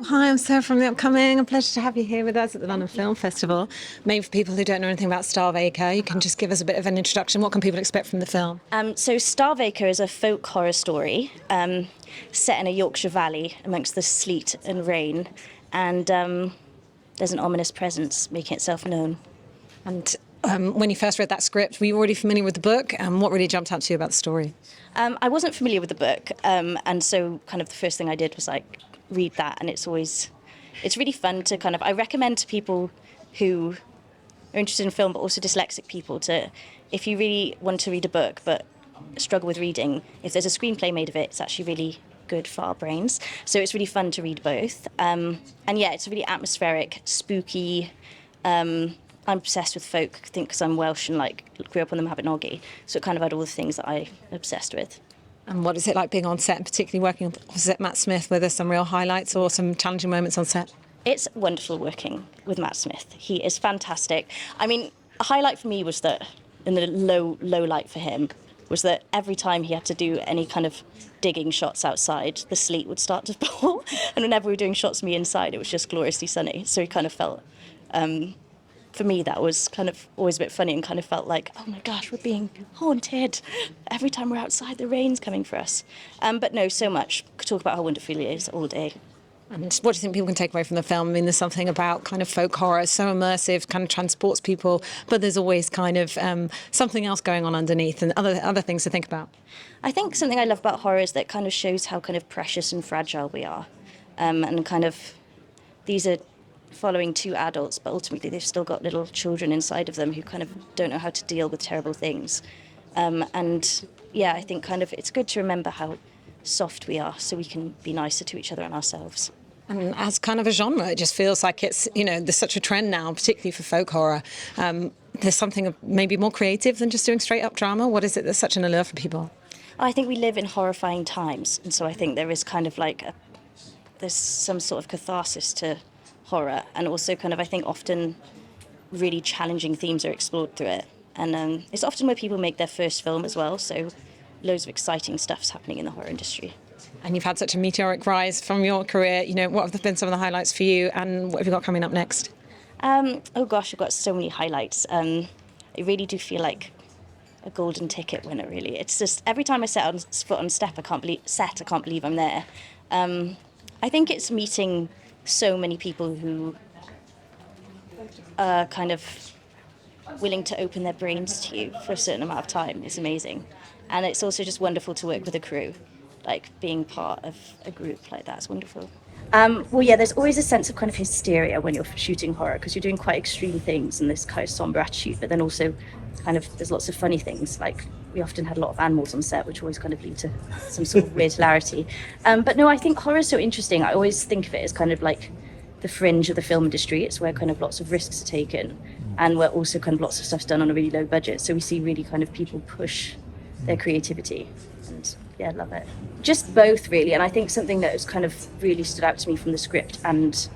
Hi, I'm Sarah from the upcoming. A pleasure to have you here with us at the London Film Festival. Maybe for people who don't know anything about Starve Acre, you can just give us a bit of an introduction. What can people expect from the film? So Starve Acre is a folk horror story set in a Yorkshire valley amongst the sleet and rain, and there's an ominous presence making itself known. And when you first read that script, were you already familiar with the book? And what really jumped out to you about the story? I wasn't familiar with the book, and so kind of the first thing I did was read that, and it's really fun to I recommend to people who are interested in film but also dyslexic people to, if you really want to read a book but struggle with reading, if there's a screenplay made of it, it's actually really good for our brains. So it's really fun to read both. And yeah, it's really atmospheric, spooky. I'm obsessed with folk, I think because I'm Welsh and grew up on the Mabinogi. So it kind of had all the things that I'm obsessed with. And what is it like being on set, and particularly working opposite Matt Smith? Were there some real highlights or some challenging moments on set? It's wonderful working with Matt Smith. He is fantastic. I mean, a highlight for me was that, and the low light for him, was that every time he had to do any kind of digging shots outside, the sleet would start to fall. And whenever we were doing shots of me inside, it was just gloriously sunny. So he kind of felt, for me, that was kind of always a bit funny and kind of felt like, oh my gosh, we're being haunted. Every time we're outside, the rain's coming for us. But no, so much. Could talk about how wonderful he is all day. And what do you think people can take away from the film? I mean, there's something about kind of folk horror, so immersive, kind of transports people, but there's always kind of something else going on underneath and other things to think about. I think something I love about horror is that it kind of shows how kind of precious and fragile we are. And kind of, these are following two adults, but ultimately they've still got little children inside of them who kind of don't know how to deal with terrible things. And yeah, I think kind of it's good to remember how soft we are so we can be nicer to each other and ourselves. And as kind of a genre, it just feels like it's, there's such a trend now, particularly for folk horror. There's something maybe more creative than just doing straight up drama. What is it that's such an allure for people? I think we live in horrifying times, and so I think there is kind of there's some sort of catharsis to horror, and also kind of I think often really challenging themes are explored through it. And it's often where people make their first film as well, so loads of exciting stuff's happening in the horror industry. And you've had such a meteoric rise from your career. What have been some of the highlights for you, and what have you got coming up next? Oh gosh, I've got so many highlights. I really do feel like a golden ticket winner, really. It's just every time I set foot on set, I can't believe I'm there. I think it's meeting so many people who are kind of willing to open their brains to you for a certain amount of time is amazing. And it's also just wonderful to work with a crew. Being part of a group like that's wonderful. Well, yeah, there's always a sense of kind of hysteria when you're shooting horror because you're doing quite extreme things and this kind of somber attitude, but then also kind of there's lots of funny things. We often had a lot of animals on set, which always kind of lead to some sort of weird hilarity. But no, I think horror is so interesting. I always think of it as kind of like the fringe of the film industry. It's where kind of lots of risks are taken and where also kind of lots of stuff's done on a really low budget. So we see really kind of people push their creativity. And yeah, love it. Just both, really. And I think something that has kind of really stood out to me from the script and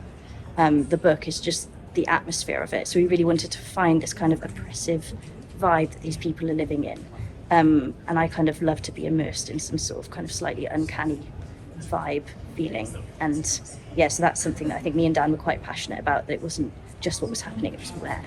the book is just the atmosphere of it. So we really wanted to find this kind of oppressive vibe that these people are living in. And I kind of love to be immersed in some sort of kind of slightly uncanny vibe feeling. And yeah, so that's something that I think me and Dan were quite passionate about, that it wasn't just what was happening, it was where.